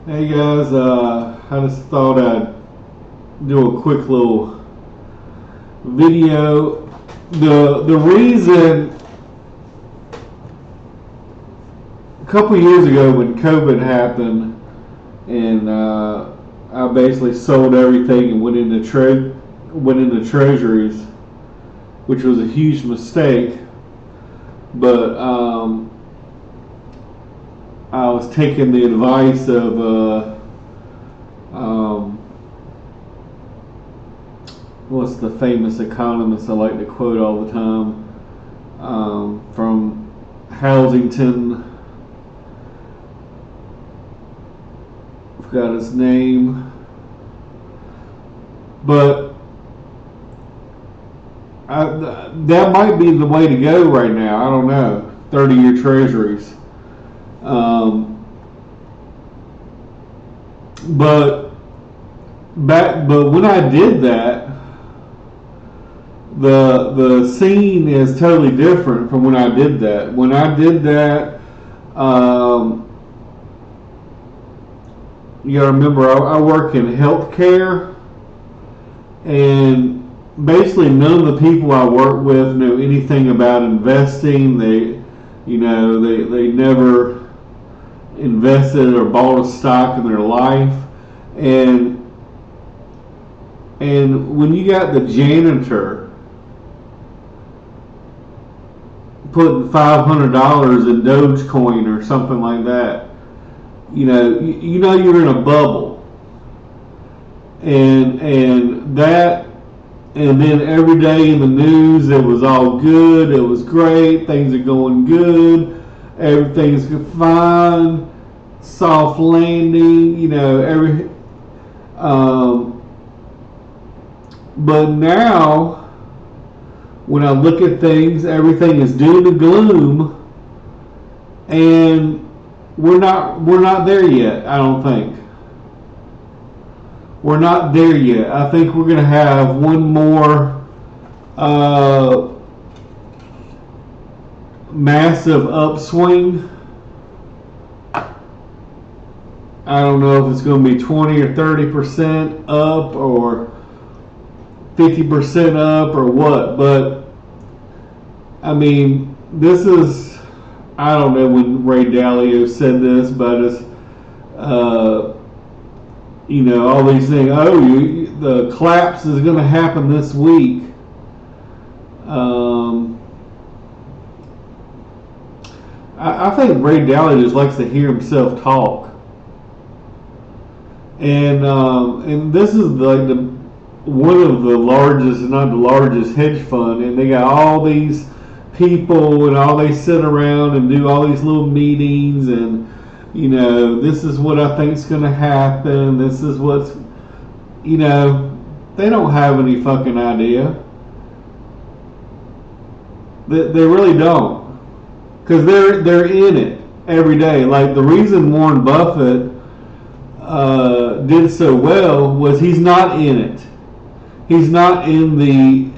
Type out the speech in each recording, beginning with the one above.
Hey guys, I just thought I'd do a quick little video. The reason a couple years ago when COVID happened and I basically sold everything and went into treasuries, which was a huge mistake. But I was taking the advice of what's the famous economist I like to quote all the time, from Housington. I forgot his name, but that might be the way to go right now. I don't know. 30-year treasuries. Um, but but when I did that, the scene is totally different from when I did that. When I did that, um, you gotta remember I work in healthcare, and basically none of the people I work with know anything about investing. They never invested or bought a stock in their life, and when you got the janitor putting $500 in Dogecoin or something like that, you know you're in a bubble, and that, and then every day in the news it was all good, it was great, things are going good, everything's fine, soft landing, um, but now when I look at things, everything is doom and gloom, and we're not there yet. I don't think we're not there yet. I think we're going to have one more massive upswing. I don't know if it's going to be 20 or 30% up or 50% up or what, but I mean, this is, I don't know when Ray Dalio said this, but it's, all these things. Oh, the collapse is going to happen this week. Um, I think Ray Dalio just likes to hear himself talk, and this is like the one of the largest, not the largest, hedge fund, and they got all these people, and all they sit around and do all these little meetings, and this is what I think is going to happen. This is what's, they don't have any fucking idea. They really don't, because they're in it every day. Like the reason Warren Buffett did so well was he's not in it. He's not in the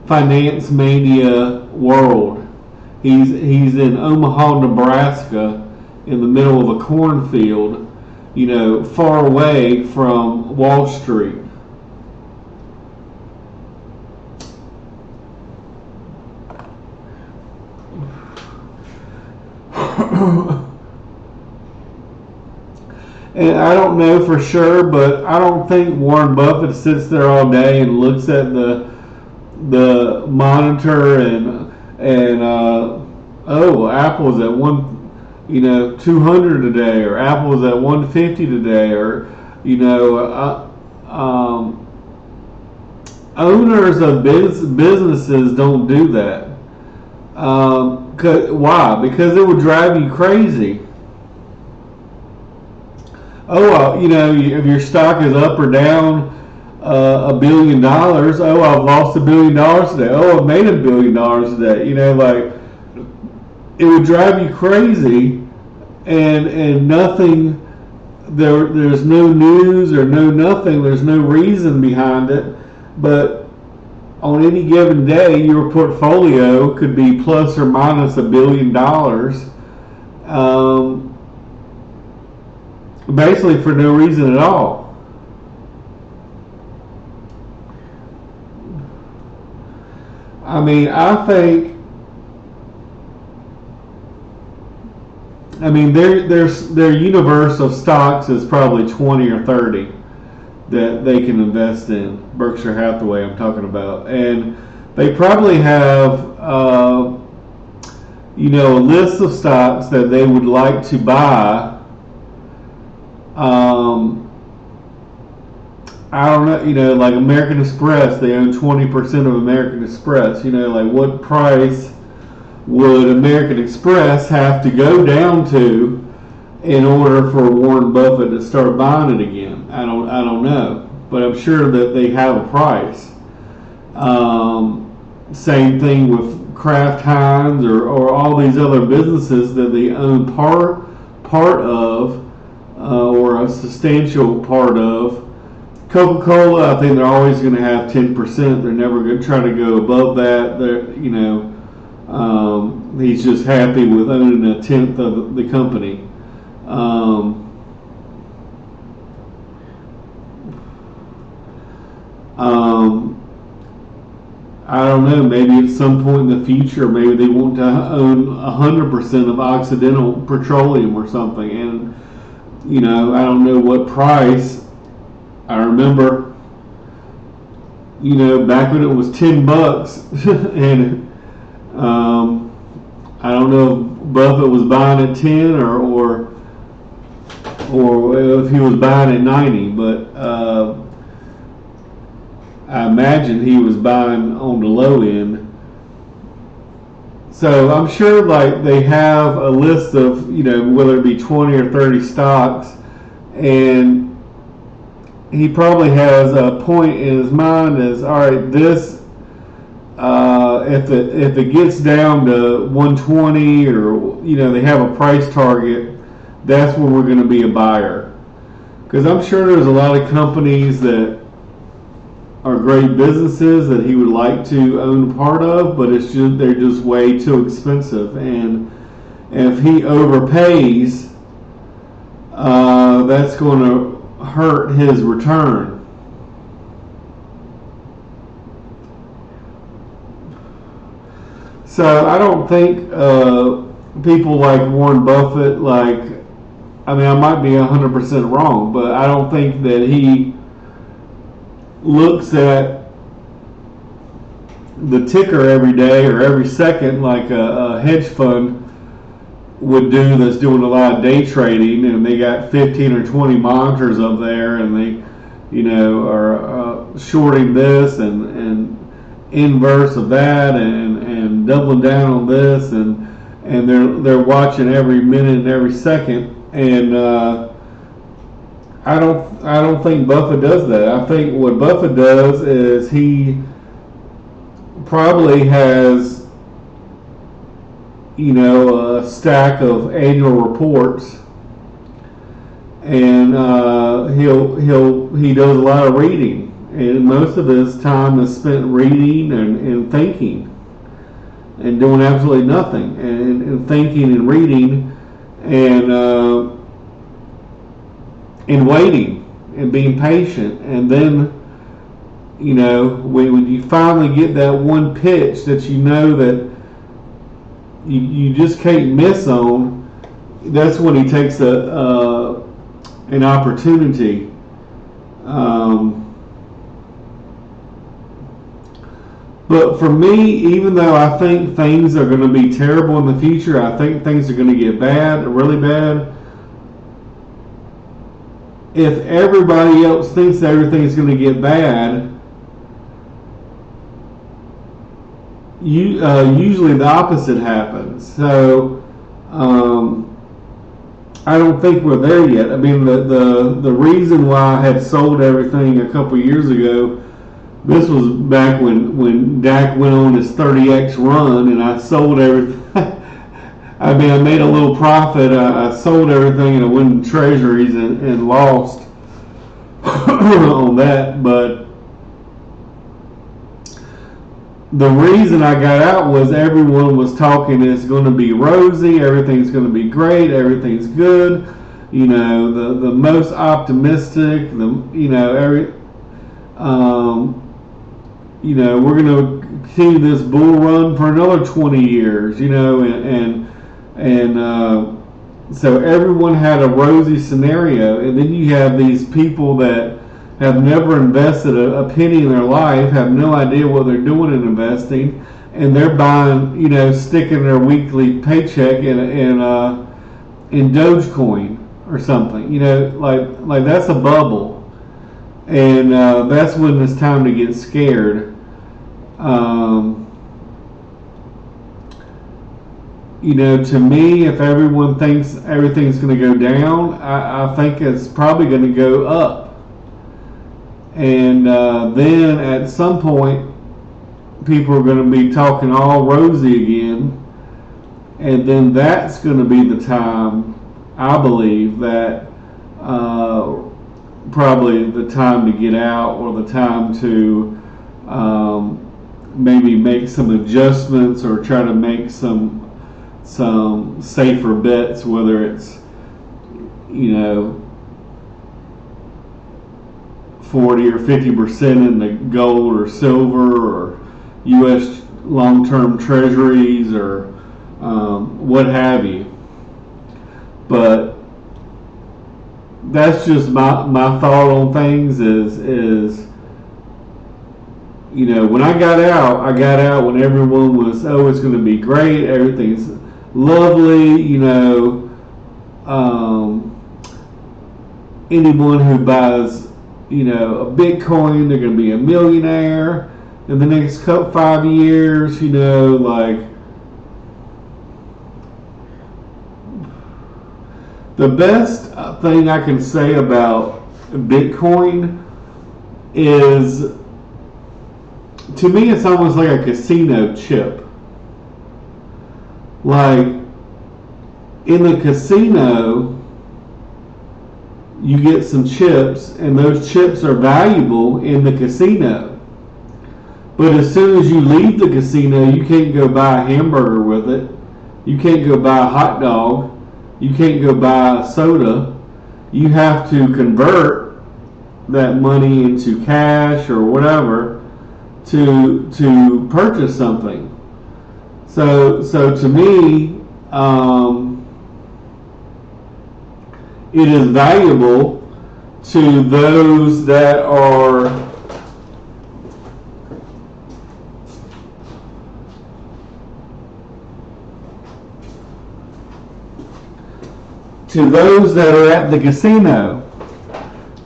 finance mania world. He's in Omaha, Nebraska, in the middle of a cornfield, far away from Wall Street. And I don't know for sure, but I don't think Warren Buffett sits there all day and looks at the monitor and Apple's at 200 today, or Apple's at 150 today, or owners of businesses don't do that. Why? Because it would drive you crazy. If your stock is up or down $1 billion, I've lost $1 billion today. I've made $1 billion today. Like it would drive you crazy, and nothing. There's no news or no nothing. There's no reason behind it, but on any given day, your portfolio could be plus or minus $1 billion. basically for no reason at all. I mean, their universe of stocks is probably 20 or 30 that they can invest in. Berkshire Hathaway, I'm talking about, and they probably have a list of stocks that they would like to buy. I don't know, like American Express, they own 20% of American Express. Like what price would American Express have to go down to in order for Warren Buffett to start buying it again? I don't know, but I'm sure that they have a price. Same thing with Kraft Heinz or all these other businesses that they own part of or a substantial part of. Coca-Cola, I think they're always going to have 10%. They're never going to try to go above that. He's just happy with owning a tenth of the company. I don't know. Maybe at some point in the future, maybe they want to own 100% of Occidental Petroleum or something. And I don't know what price. I remember, back when it was $10, and I don't know if Buffett was buying at 10 or if he was buying at 90, but I imagine he was buying on the low end. So I'm sure like they have a list of whether it be 20 or 30 stocks, and he probably has a point in his mind as, all right, this if it gets down to 120 or they have a price target, that's when we're going to be a buyer. Because I'm sure there's a lot of companies that are great businesses that he would like to own part of, but they're just way too expensive, and if he overpays, that's going to hurt his return. So I don't think people like Warren Buffett, I might be 100% wrong, but I don't think that he looks at the ticker every day or every second like a hedge fund would do that's doing a lot of day trading, and they got 15 or 20 monitors up there, and they are shorting this and inverse of that and doubling down on this, and they're watching every minute and every second, and I don't think Buffett does that. I think what Buffett does is he probably has a stack of annual reports, and he does a lot of reading, and most of his time is spent reading and thinking and doing absolutely nothing, and thinking and reading and waiting and being patient, and then when you finally get that one pitch that that you just can't miss on, that's when he takes an opportunity. But for me, even though I think things are going to be terrible in the future, I think things are going to get bad, really bad. If everybody else thinks everything is going to get bad, usually the opposite happens. So I don't think we're there yet. The reason why I had sold everything a couple years ago, this was back when Dak went on his 30x run, and I sold everything. I made a little profit. I sold everything, and I went in treasuries and lost on that. But the reason I got out was everyone was talking it's going to be rosy, everything's going to be great, everything's good. the most optimistic, we're going to continue this bull run for another 20 years, so everyone had a rosy scenario, and then you have these people that have never invested a penny in their life, have no idea what they're doing in investing, and they're buying, sticking their weekly paycheck in Dogecoin or something, like that's a bubble, and that's when it's time to get scared. To me, if everyone thinks everything's going to go down, I think it's probably going to go up. And then at some point, people are going to be talking all rosy again. And then that's going to be the time, I believe, that probably the time to get out, or the time to maybe make some adjustments, or try to make some safer bets, whether it's 40 or 50% in the gold or silver, or U.S. long-term treasuries, or what have you. But that's just my thought on things. Is when I got out when everyone was, oh, it's going to be great, everything's lovely, anyone who buys, a Bitcoin, they're going to be a millionaire in the next 5 years, like the best thing I can say about Bitcoin is, to me, it's almost like a casino chip. Like, in the casino, you get some chips, and those chips are valuable in the casino. But as soon as you leave the casino, you can't go buy a hamburger with it. You can't go buy a hot dog. You can't go buy a soda. You have to convert that money into cash or whatever to purchase something. So to me, it is valuable to those that are at the casino,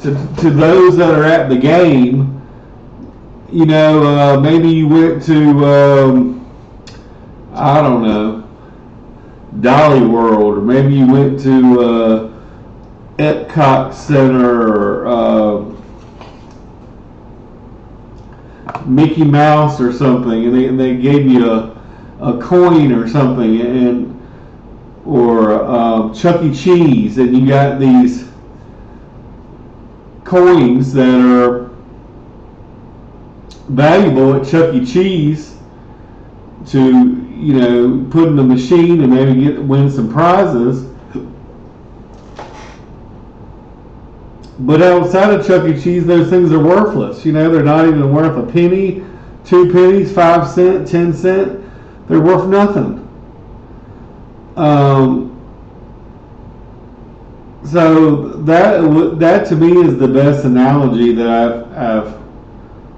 to those that are at the game. Maybe you went to, I don't know, Dolly World, or maybe you went to Epcot Center, or Mickey Mouse or something, and they gave you a coin or something, or Chuck E. Cheese, and you got these coins that are valuable at Chuck E. Cheese to put in the machine and maybe win some prizes. But outside of Chuck E. Cheese, those things are worthless. They're not even worth a penny, 2 pennies, 5 cents, 10 cents. They're worth nothing. So that to me is the best analogy that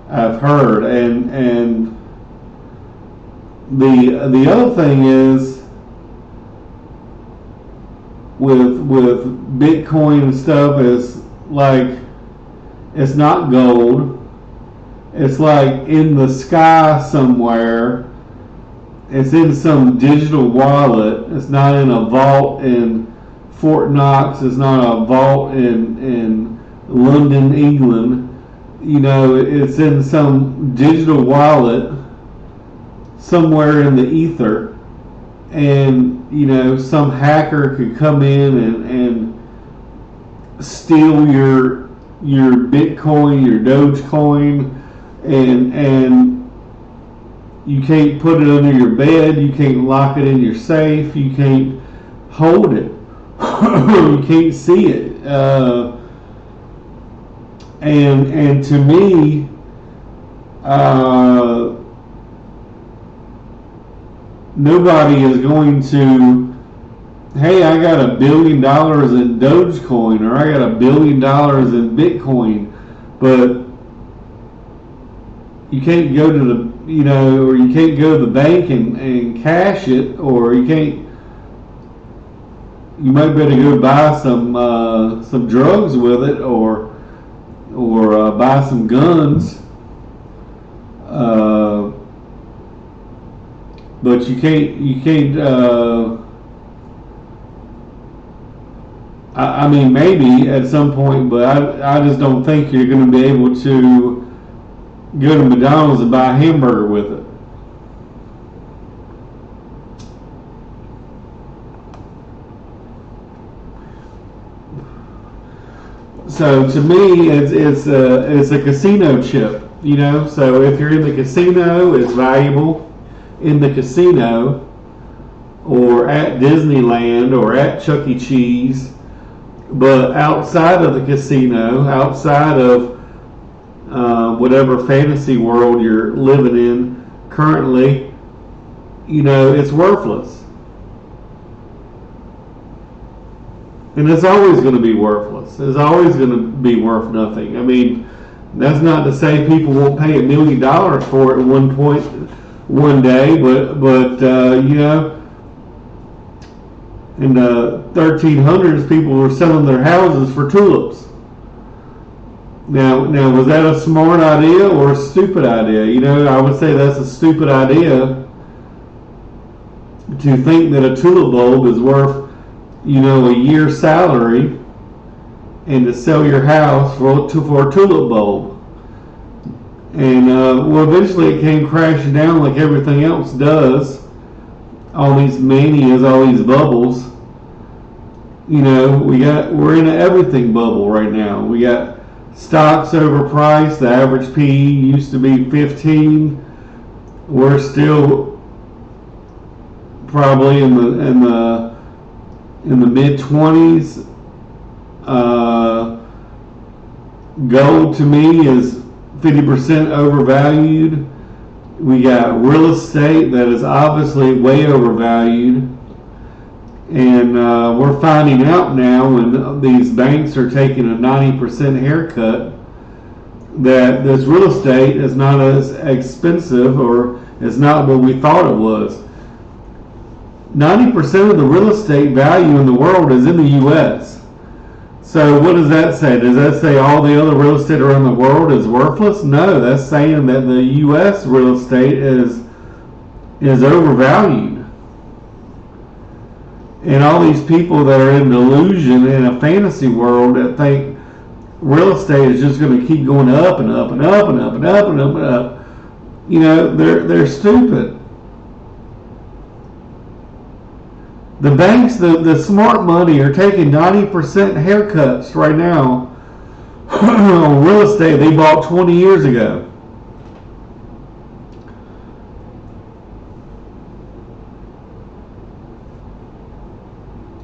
I've heard, and the other thing is with Bitcoin and stuff, is like, it's not gold. It's like in the sky somewhere. It's in some digital wallet. It's not in a vault in Fort Knox. It's not a vault in London, England. It's in some digital wallet somewhere in the ether, and some hacker could come in and steal your Bitcoin, your Dogecoin, and you can't put it under your bed, you can't lock it in your safe, you can't hold it. You can't see it. And to me, nobody is going to, hey, I got $1 billion in Dogecoin, or I got $1 billion in Bitcoin, but you can't go to the, or you can't go to the bank and cash it, or you might better go buy some drugs with it, or buy some guns. But you can't. I mean, maybe at some point, but I just don't think you're going to be able to go to McDonald's and buy a hamburger with it. So to me, it's a casino chip, So if you're in the casino, it's valuable in the casino, or at Disneyland, or at Chuck E. Cheese. But outside of the casino, outside of whatever fantasy world you're living in currently, it's worthless. And it's always going to be worthless. It's always going to be worth nothing. I mean, that's not to say people won't pay $1 million for it at one point, one day, but in the 1300s, people were selling their houses for tulips. Now, was that a smart idea or a stupid idea? I would say that's a stupid idea to think that a tulip bulb is worth, a year's salary, and to sell your house for a tulip bulb. And eventually it came crashing down like everything else does. All these manias, all these bubbles. We're in an everything bubble right now. We got stocks overpriced. The average PE used to be 15. We're still probably in the mid 20s. Gold to me is 50% overvalued. We got real estate that is obviously way overvalued. And we're finding out now, when these banks are taking a 90% haircut, that this real estate is not as expensive, or is not what we thought it was. 90% of the real estate value in the world is in the U.S. So what does that say? Does that say all the other real estate around the world is worthless? No, that's saying that the U.S. real estate is overvalued. And all these people that are in delusion in a fantasy world that think real estate is just going to keep going up and up and up and up and up and up and up, they're stupid. The banks, the smart money, are taking 90% haircuts right now on real estate they bought 20 years ago.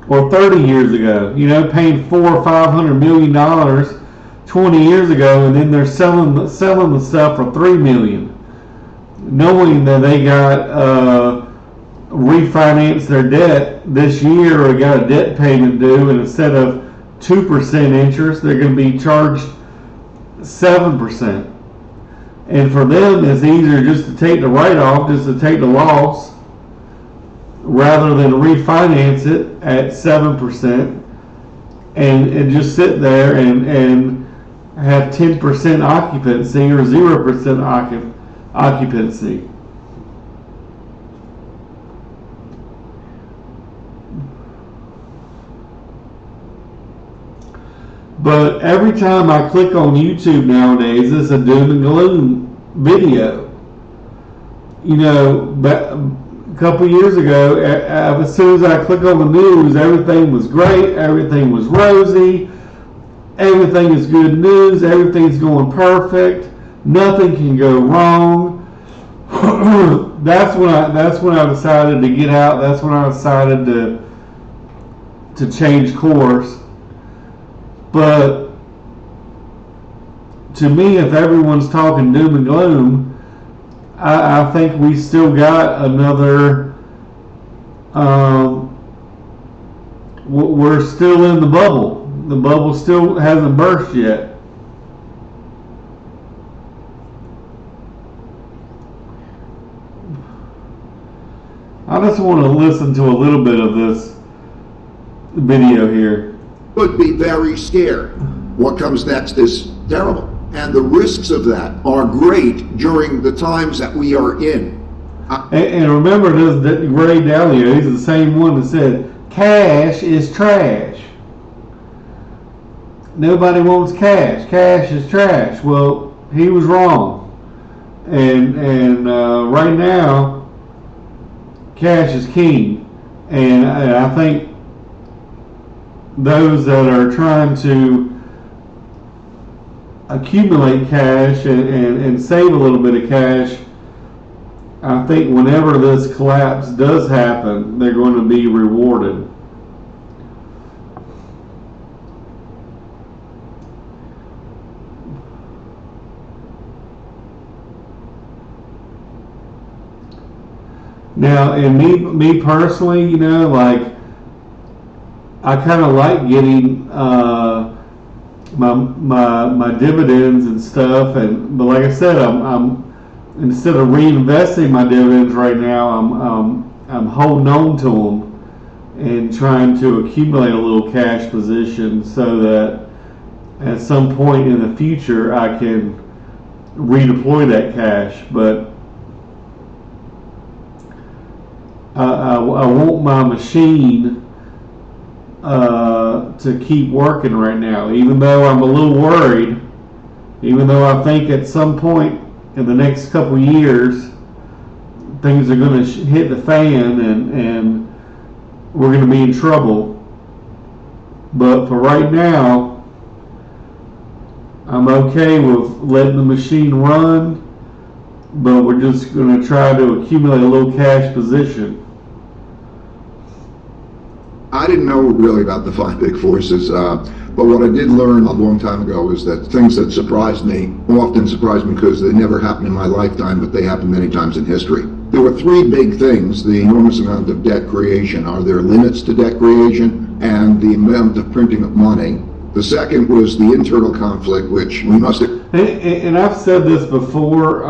Or 30 years ago, paying $400 or $500 million 20 years ago, and then they're selling the stuff for $3 million, knowing that they got refinance their debt this year, or got a debt payment due, and instead of 2% interest, they're going to be charged 7%. And for them, it's easier just to take the write-off, just to take the loss, rather than refinance it at 7% and just sit there and have 10% occupancy or 0% occupancy. But every time I click on YouTube nowadays, it's a doom and gloom video. A couple years ago, as soon as I click on the news, everything was great, everything was rosy, everything is good news, everything's going perfect, nothing can go wrong. That's when I decided to get out. That's when I decided to to change course. But to me, if everyone's talking doom and gloom, I think we still got another. We're still in the bubble. The bubble still hasn't burst yet. I just want to listen to a little bit of this video here. Could be very scared. What comes next is terrible. And the risks of that are great during the times that we are in. And remember, that Ray Dalio, he's the same one that said, cash is trash. Nobody wants cash. Cash is trash. Well, he was wrong. And right now, cash is king. And I think those that are trying to accumulate cash and save a little bit of cash, I think whenever this collapse does happen, they're going to be rewarded. Now, and me personally, you know, like, I kind of like getting my dividends and stuff, but like I said, I'm instead of reinvesting my dividends right now, I'm holding on to them and trying to accumulate a little cash position so that at some point in the future I can redeploy that cash. But I want my machine to keep working right now, even though I'm a little worried, even though I think at some point in the next couple of years things are going to hit the fan and we're going to be in trouble. But for right now, I'm okay with letting the machine run, but we're just going to try to accumulate a little cash position. I didn't know really about the five big forces, but what I did learn a long time ago is that things that surprised me often surprised me because they never happened in my lifetime, but they happened many times in history. There were three big things: the enormous amount of debt creation. Are there limits to debt creation? And the amount of printing of money. The second was the internal conflict, which we must... And I've said this before,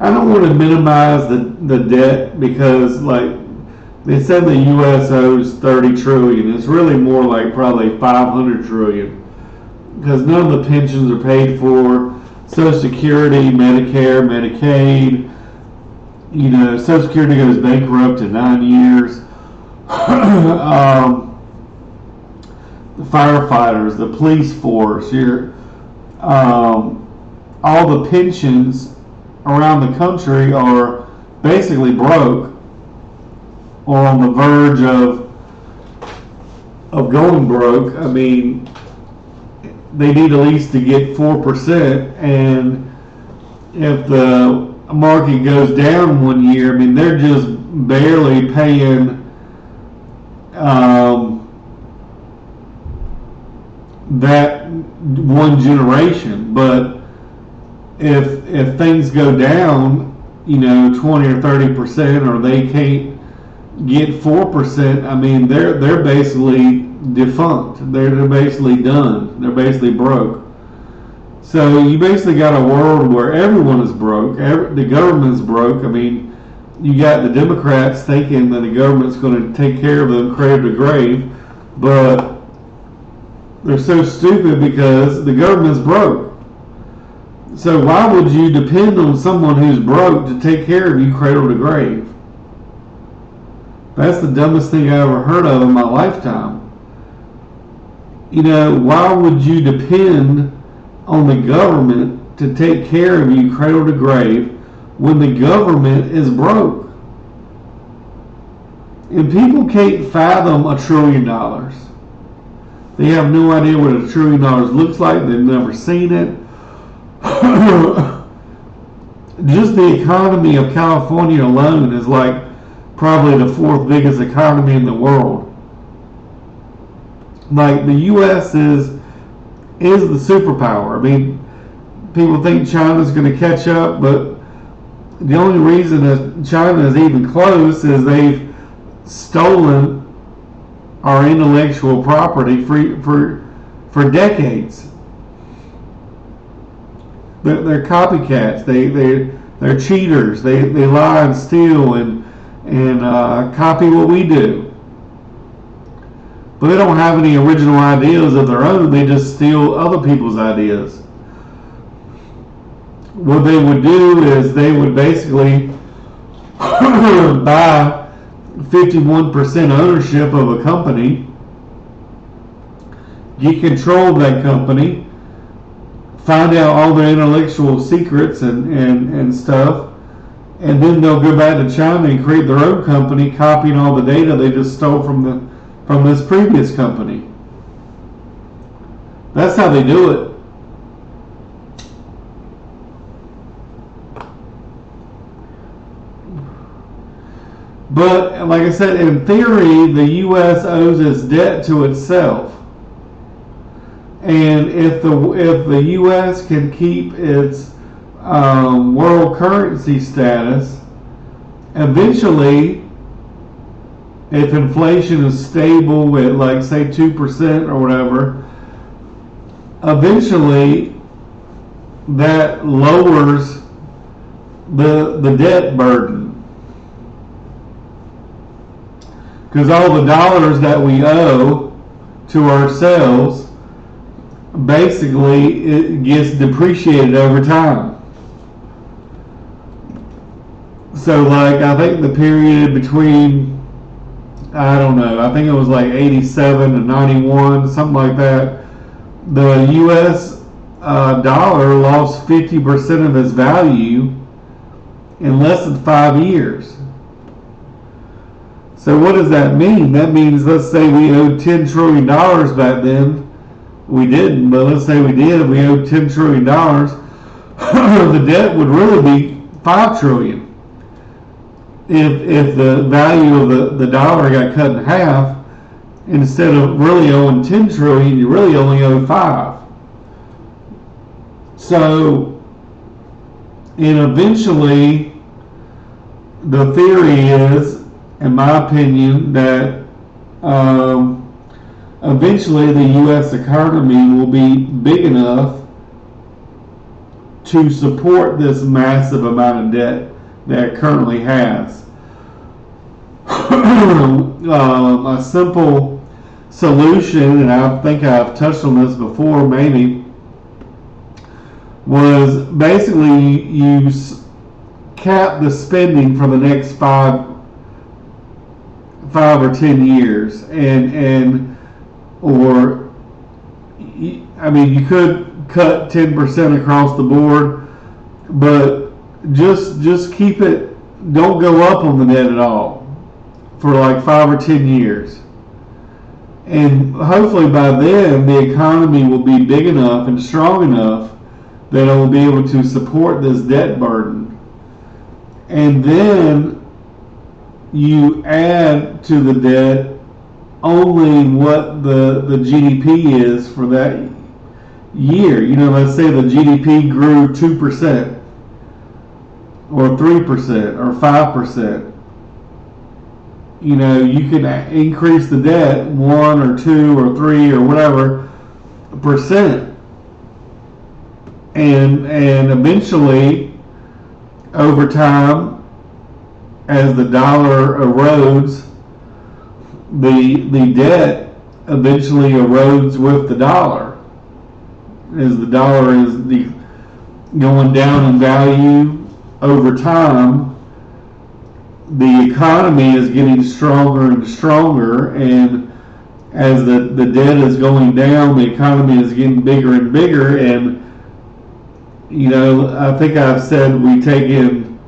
I don't want to minimize the debt because, like, they said the U.S. owes $30 trillion. It's really more like probably $500 trillion because none of the pensions are paid for. Social Security, Medicare, Medicaid, you know, Social Security goes bankrupt in 9 years. The firefighters, the police force, all the pensions around the country are basically broke or on the verge of going broke. I mean, they need at least to get 4%, and if the market goes down 1 year, I mean, they're just barely paying that one generation. But if things go down, you know, 20 or 30%, or they can't get 4%, I mean, they're basically defunct. They're basically done. They're basically broke. So you basically got a world where everyone is broke. The government's broke. I mean, you got the Democrats thinking that the government's going to take care of them cradle to grave, but they're so stupid because the government's broke. So why would you depend on someone who's broke to take care of you cradle to grave? That's the dumbest thing I ever heard of in my lifetime. You know, why would you depend on the government to take care of you cradle to grave when the government is broke? And people can't fathom $1 trillion. They have no idea what $1 trillion looks like. They've never seen it. Just the economy of California alone is like probably the fourth biggest economy in the world. Like, the U.S. is the superpower. I mean, people think China's going to catch up, but the only reason that China is even close is they've stolen our intellectual property for decades. They're copycats. They're cheaters. They lie and steal and copy what we do. But they don't have any original ideas of their own. They just steal other people's ideas. What they would do is they would basically buy 51% ownership of a company, get control of that company, find out all their intellectual secrets and stuff, and then they'll go back to China and create their own company, copying all the data they just stole from this previous company. That's how they do it. But like I said, in theory, the U.S. owes its debt to itself. And if the U.S. can keep its world currency status, eventually, if inflation is stable at, like, say 2% or whatever, eventually that lowers the debt burden. Because all the dollars that we owe to ourselves, basically, it gets depreciated over time. So, like, I think the period between, I don't know, I think it was like 87 to 91, something like that, the U.S. Dollar lost 50% of its value in less than 5 years. So what does that mean? That means, let's say we owed $10 trillion back then. We didn't, but let's say we did. We owed $10 trillion. The debt would really be $5 trillion. If the value of the dollar got cut in half, instead of really owing $10 trillion, you really only owe $5. So, and eventually, the theory is, in my opinion, that eventually the U.S. economy will be big enough to support this massive amount of debt that it currently has. A simple solution, and I think I've touched on this before maybe, was basically you cap the spending for the next 5 or 10 years, or I mean, you could cut 10% across the board, but just keep it, don't go up on the debt at all for like 5 or 10 years. And hopefully by then the economy will be big enough and strong enough that it will be able to support this debt burden. And then you add to the debt only what the GDP is for that year. You know, let's say the GDP grew 2% or 3% or 5%. You know, you can increase the debt 1 or 2 or 3 or whatever percent. And eventually, over time, as the dollar erodes, the debt eventually erodes with the dollar. As the dollar is going down in value over time, the economy is getting stronger and stronger, and as the debt is going down, the economy is getting bigger and bigger. And you know, I think I've said we take in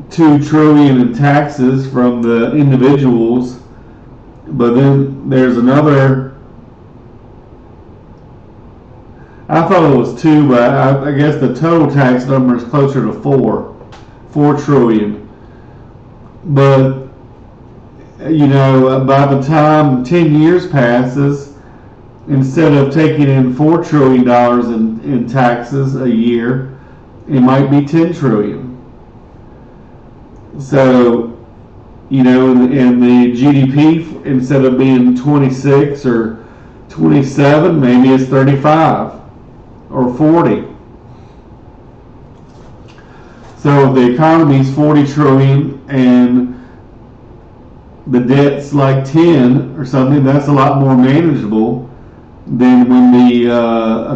$2 trillion in taxes from the individuals, but then there's another, I thought it was 2, but I guess the total tax number is closer to 4 trillion. But, by the time 10 years passes, instead of taking in $4 trillion in taxes a year, it might be 10 trillion. So, and the GDP, instead of being 26 or 27, maybe it's 35 or 40. So if the economy's 40 trillion and the debt's like 10 or something, that's a lot more manageable than when the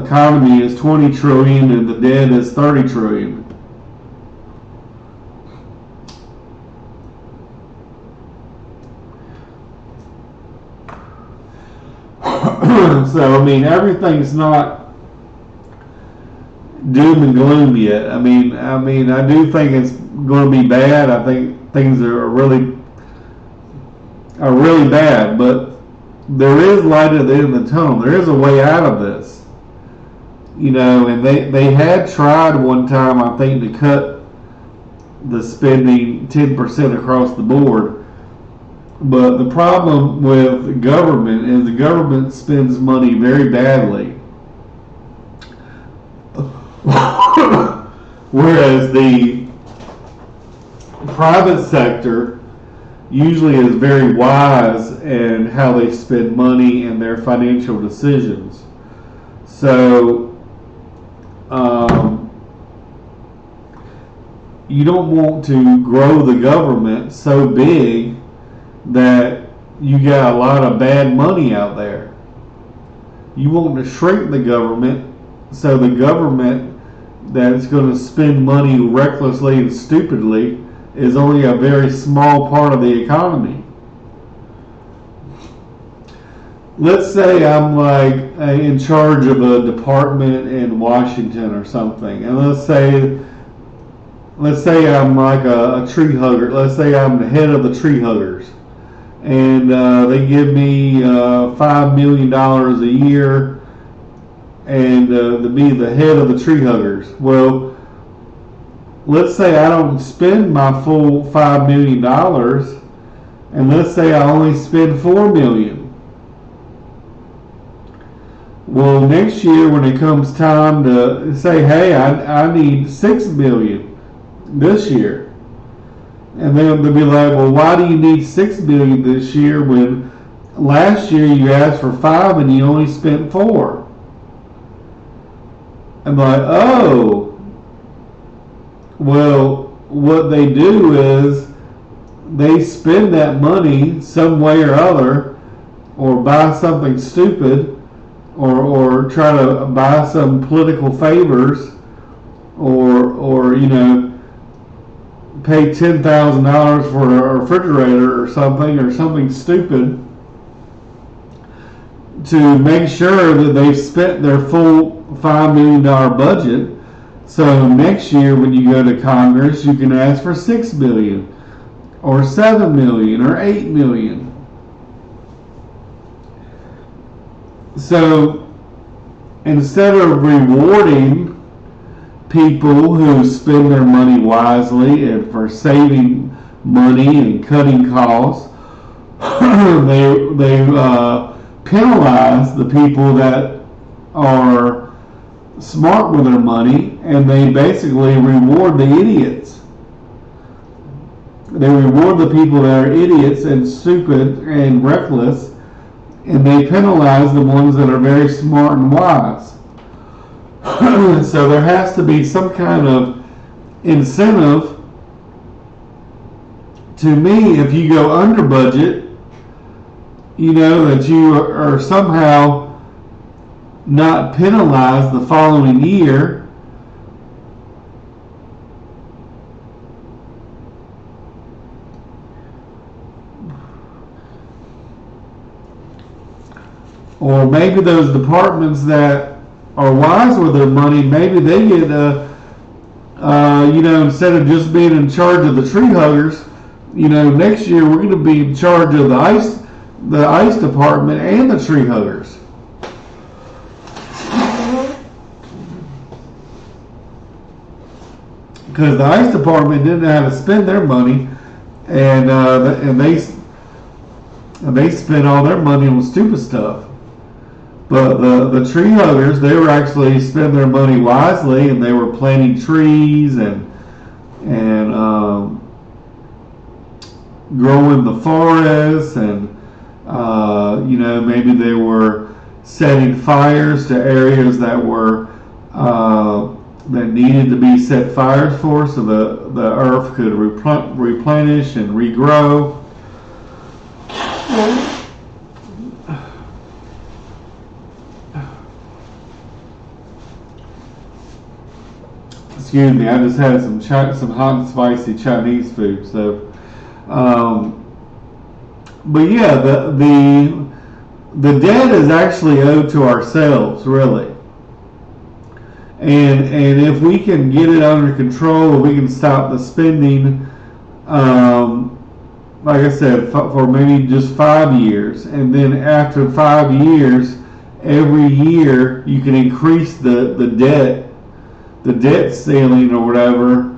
economy is 20 trillion and the debt is 30 trillion. So, everything's not doom and gloom yet. I do think it's going to be bad. I think things are really bad, but there is light at the end of the tunnel. There is a way out of this. And they had tried one time, I think, to cut the spending 10% across the board. But the problem with government is the government spends money very badly. Whereas the private sector usually is very wise in how they spend money and their financial decisions. So, you don't want to grow the government so big that you got a lot of bad money out there. You want to shrink the government so the government that's going to spend money recklessly and stupidly is only a very small part of the economy. Let's say I'm like in charge of a department in Washington or something, and let's say I'm like a tree hugger. Let's say I'm the head of the tree huggers, and they give me $5 million a year, and to be the head of the tree huggers. Well, let's say I don't spend my full $5 million, and let's say I only spend $4 million. Well, next year when it comes time to say, hey, I need $6 million this year. And then they'll be like, well, why do you need $6 million this year when last year you asked for $5 and you only spent $4? I'm like, oh, well, what they do is they spend that money some way or other, or buy something stupid, or try to buy some political favors, or pay $10,000 for a refrigerator or something stupid, to make sure that they've spent their full $5 million budget. So next year when you go to Congress, you can ask for $6 million or $7 million or $8 million. So instead of rewarding people who spend their money wisely and for saving money and cutting costs, they penalize the people that are smart with their money, and they basically reward the idiots. They reward the people that are idiots and stupid and reckless, and they penalize the ones that are very smart and wise. So there has to be some kind of incentive. To me, if you go under budget, that you are somehow not penalized the following year. Or maybe those departments that are wise with their money, maybe they get, instead of just being in charge of the tree huggers, next year we're going to be in charge of the ice department and the tree huggers. Because the ice department didn't know how to spend their money, and they spent all their money on stupid stuff. But the tree huggers, they were actually spending their money wisely, and they were planting trees and growing the forest, and maybe they were setting fires to areas that were that needed to be set fires for, so the earth could replenish and regrow. Excuse me, I just had some hot and spicy Chinese food. So, but yeah, the debt is actually owed to ourselves, really. And if we can get it under control, we can stop the spending. Like I said, for maybe just 5 years, and then after 5 years, every year you can increase the debt ceiling or whatever,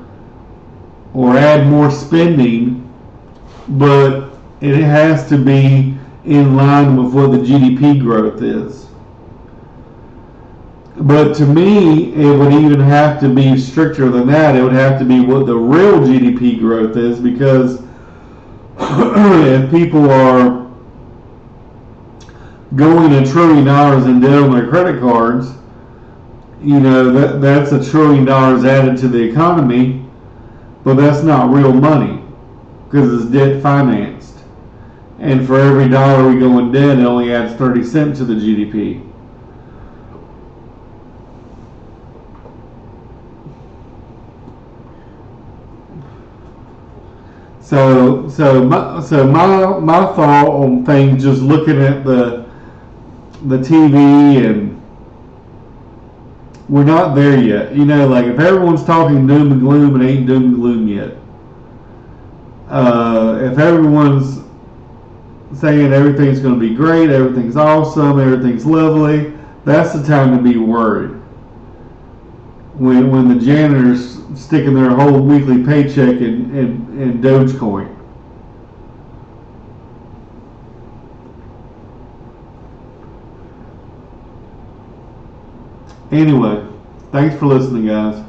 or add more spending, but it has to be in line with what the GDP growth is. But to me, it would even have to be stricter than that. It would have to be what the real GDP growth is, because if people are going $1 trillion in debt on their credit cards, that's $1 trillion added to the economy, but that's not real money because it's debt financed. And for every dollar we go in debt, it only adds 30 cents to the GDP. So my thought on things, just looking at the TV, and we're not there yet. Like if everyone's talking doom and gloom, it ain't doom and gloom yet. If everyone's saying everything's going to be great, everything's awesome, everything's lovely, that's the time to be worried. When the janitor's sticking their whole weekly paycheck in Dogecoin. Anyway, thanks for listening, guys.